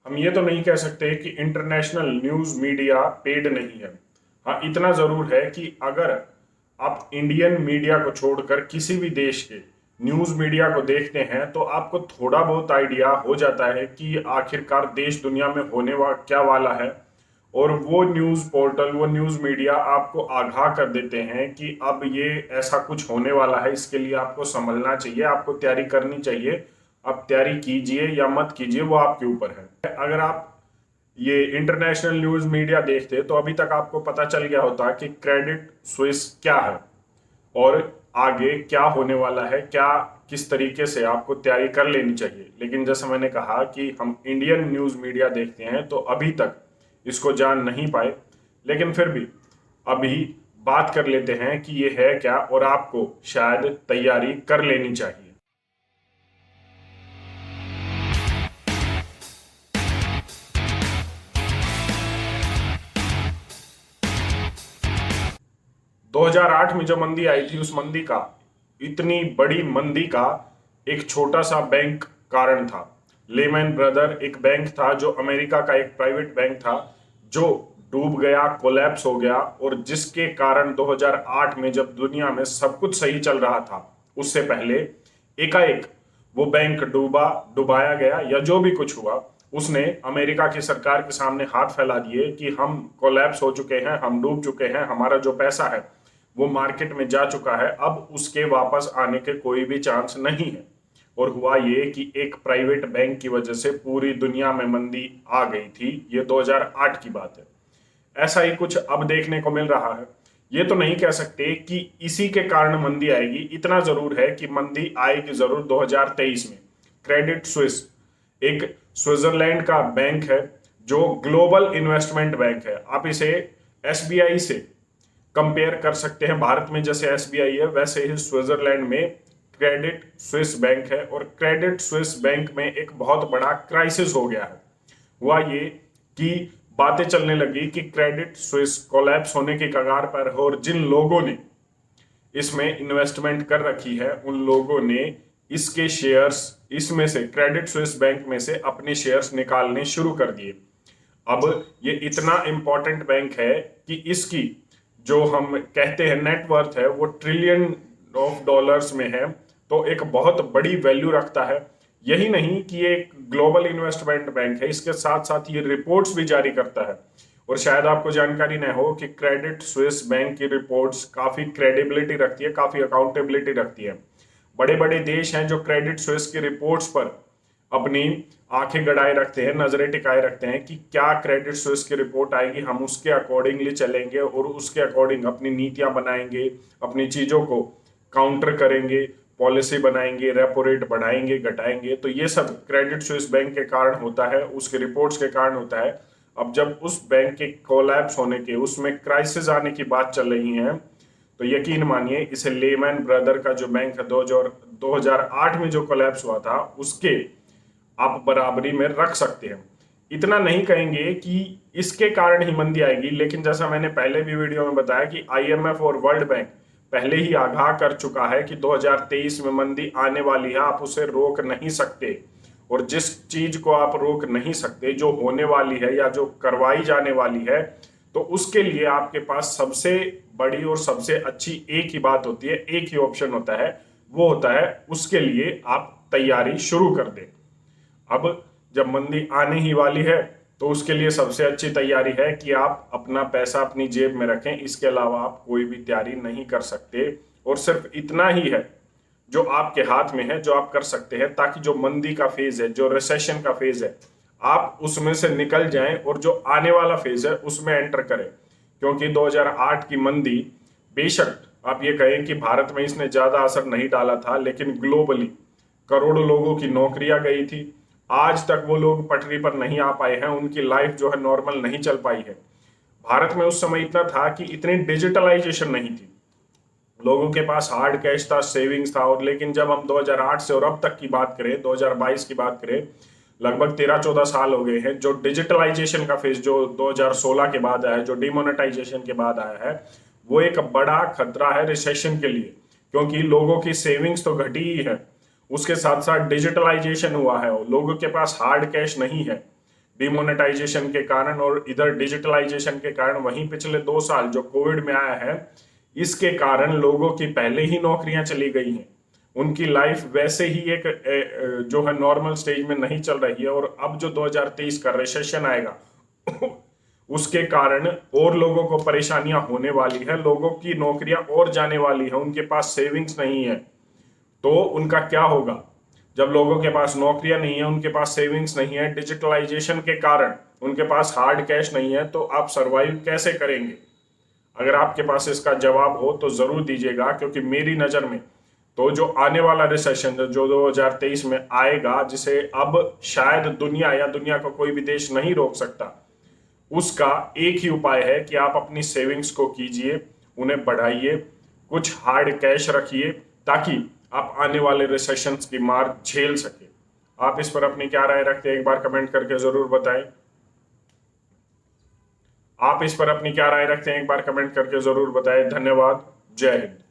हम ये तो नहीं कह सकते कि इंटरनेशनल न्यूज़ मीडिया पेड नहीं है। हाँ, इतना ज़रूर है कि अगर आप इंडियन मीडिया को छोड़कर किसी भी देश के न्यूज़ मीडिया को देखते हैं तो आपको थोड़ा बहुत आइडिया हो जाता है कि आखिरकार देश दुनिया में होने क्या वाला है। और वो न्यूज़ पोर्टल, वो न्यूज़ मीडिया आपको आगाह कर देते हैं कि अब ये ऐसा कुछ होने वाला है, इसके लिए आपको संभलना चाहिए, आपको तैयारी करनी चाहिए। आप तैयारी कीजिए या मत कीजिए, वो आपके ऊपर है। अगर आप ये इंटरनेशनल न्यूज़ मीडिया देखते तो अभी तक आपको पता चल गया होता कि क्रेडिट स्विस क्या है और आगे क्या होने वाला है, क्या किस तरीके से आपको तैयारी कर लेनी चाहिए। लेकिन जैसे मैंने कहा कि हम इंडियन न्यूज़ मीडिया देखते हैं तो अभी तक इसको जान नहीं पाए। लेकिन फिर भी अभी बात कर लेते हैं कि ये है क्या और आपको शायद तैयारी कर लेनी चाहिए। 2008 में जो मंदी आई थी, उस मंदी का, इतनी बड़ी मंदी का एक छोटा सा बैंक कारण था। लेमैन ब्रदर एक बैंक था जो अमेरिका का एक प्राइवेट बैंक था, जो डूब गया, कोलैप्स हो गया। और जिसके कारण 2008 में जब दुनिया में सब कुछ सही चल रहा था, उससे पहले एकाएक वो बैंक डुबाया गया या जो भी कुछ हुआ, उसने अमेरिका की सरकार के सामने हाथ फैला दिए कि हम कोलैप्स हो चुके हैं, हम डूब चुके हैं, हमारा जो पैसा है वो मार्केट में जा चुका है, अब उसके वापस आने के कोई भी चांस नहीं है। और हुआ ये कि एक प्राइवेट बैंक की वजह से पूरी दुनिया में मंदी आ गई थी। ये 2008 की बात है। ऐसा ही कुछ अब देखने को मिल रहा है। ये तो नहीं कह सकते कि इसी के कारण मंदी आएगी। इतना जरूर है कि मंदी आएगी जरूर 2023 में। क्रेडिट स्विस एक स्विट्जरलैंड का बैंक है जो ग्लोबल इन्वेस्टमेंट बैंक है। आप इसे एसबीआई से कंपेयर कर सकते हैं। भारत में जैसे एसबीआई है, वैसे ही स्विट्जरलैंड में क्रेडिट स्विस बैंक है। और क्रेडिट स्विस बैंक में एक बहुत बड़ा क्राइसिस हो गया है। हुआ ये कि बातें चलने लगी कि क्रेडिट स्विस कोलैप्स होने के कगार पर है और जिन लोगों ने इसमें इन्वेस्टमेंट कर रखी है, उन लोगों ने इसके शेयर्स, इसमें से क्रेडिट स्विस बैंक में से अपने शेयर्स निकालने शुरू कर दिए। अब ये इतना इंपॉर्टेंट बैंक है कि इसकी जो हम कहते हैं नेटवर्थ है, वो ट्रिलियन ऑफ डॉलर्स में है। तो एक बहुत बड़ी वैल्यू रखता है। यही नहीं कि ये एक ग्लोबल इन्वेस्टमेंट बैंक है, इसके साथ साथ ये रिपोर्ट्स भी जारी करता है। और शायद आपको जानकारी न हो कि क्रेडिट स्विस बैंक की रिपोर्ट्स काफी क्रेडिबिलिटी रखती है, काफी अकाउंटेबिलिटी रखती है। बड़े बड़े देश हैं जो क्रेडिट स्विस की रिपोर्ट्स पर अपनी आंखें गड़ाए रखते हैं, नजरें टिकाए रखते हैं कि क्या क्रेडिट स्विस की रिपोर्ट आएगी, हम उसके अकॉर्डिंगली चलेंगे और उसके अकॉर्डिंग अपनी नीतियां बनाएंगे, अपनी चीजों को काउंटर करेंगे, पॉलिसी बनाएंगे, रेपो रेट बढ़ाएंगे, घटाएंगे। तो ये सब क्रेडिट स्विस बैंक के कारण होता है, उसके रिपोर्ट्स के कारण होता है। अब जब उस बैंक के कोलैप्स होने के, उसमें क्राइसिस आने की बात चल रही है, तो यकीन मानिए इसे लेमैन ब्रदर का जो बैंक है 2008 में जो कोलैप्स हुआ था, उसके आप बराबरी में रख सकते हैं। इतना नहीं कहेंगे कि इसके कारण ही मंदी आएगी, लेकिन जैसा मैंने पहले भी वीडियो में बताया कि आईएमएफ और वर्ल्ड बैंक पहले ही आगाह कर चुका है कि 2023 में मंदी आने वाली है, आप उसे रोक नहीं सकते। और जिस चीज को आप रोक नहीं सकते, जो होने वाली है या जो करवाई जाने वाली है, तो उसके लिए आपके पास सबसे बड़ी और सबसे अच्छी एक ही बात होती है, एक ही ऑप्शन होता है, वो होता है उसके लिए आप तैयारी शुरू कर दें। अब जब मंदी आने ही वाली है तो उसके लिए सबसे अच्छी तैयारी है कि आप अपना पैसा अपनी जेब में रखें। इसके अलावा आप कोई भी तैयारी नहीं कर सकते। और सिर्फ इतना ही है जो आपके हाथ में है, जो आप कर सकते हैं, ताकि जो मंदी का फेज है, जो रिसेशन का फेज है, आप उसमें से निकल जाएं और जो आने वाला फेज है उसमें एंटर करें। क्योंकि 2008 की मंदी, बेशक आप ये कहें कि भारत में इसने ज्यादा असर नहीं डाला था, लेकिन ग्लोबली करोड़ों लोगों की नौकरियां गई थी। आज तक वो लोग पटरी पर नहीं आ पाए हैं, उनकी लाइफ जो है नॉर्मल नहीं चल पाई है। भारत में उस समय इतना था कि इतनी डिजिटलाइजेशन नहीं थी, लोगों के पास हार्ड कैश था, सेविंग्स था। और लेकिन जब हम 2008 से और अब तक की बात करें, 2022 की बात करें, लगभग 13-14 साल हो गए हैं। जो डिजिटलाइजेशन का फेज जो 2016 के बाद आया है, जो डिमोनेटाइजेशन के बाद आया है, वो एक बड़ा खतरा है रिसेशन के लिए। क्योंकि लोगों की सेविंग्स तो घटी ही है, उसके साथ साथ डिजिटलाइजेशन हुआ है, लोगों के पास हार्ड कैश नहीं है। डिमोनेटाइजेशन के कारण और इधर डिजिटलाइजेशन के कारण, वहीं पिछले 2 साल जो कोविड में आया है इसके कारण लोगों की पहले ही नौकरियां चली गई हैं, उनकी लाइफ वैसे ही एक जो है नॉर्मल स्टेज में नहीं चल रही है, और अब जो 2023 का रिसेशन आएगा उसके कारण और लोगों को परेशानियां होने वाली है, लोगों की नौकरियां और जाने वाली है, उनके पास सेविंग्स नहीं है, तो उनका क्या होगा? जब लोगों के पास नौकरियां नहीं है, उनके पास सेविंग्स नहीं है, डिजिटलाइजेशन के कारण उनके पास हार्ड कैश नहीं है, तो आप सरवाइव कैसे करेंगे? अगर आपके पास इसका जवाब हो तो जरूर दीजिएगा, क्योंकि मेरी नज़र में तो जो आने वाला रिसेशन जो 2023 में आएगा, जिसे अब शायद दुनिया या दुनिया का कोई भी देश नहीं रोक सकता, उसका एक ही उपाय है कि आप अपनी सेविंग्स को कीजिए, उन्हें बढ़ाइए, कुछ हार्ड कैश रखिए, ताकि आप आने वाले रिसेशंस की मार झेल सके। आप इस पर अपनी क्या राय रखते हैं, एक बार कमेंट करके जरूर बताएं। आप इस पर अपनी क्या राय रखते हैं, एक बार कमेंट करके जरूर बताएं। धन्यवाद। जय हिंद।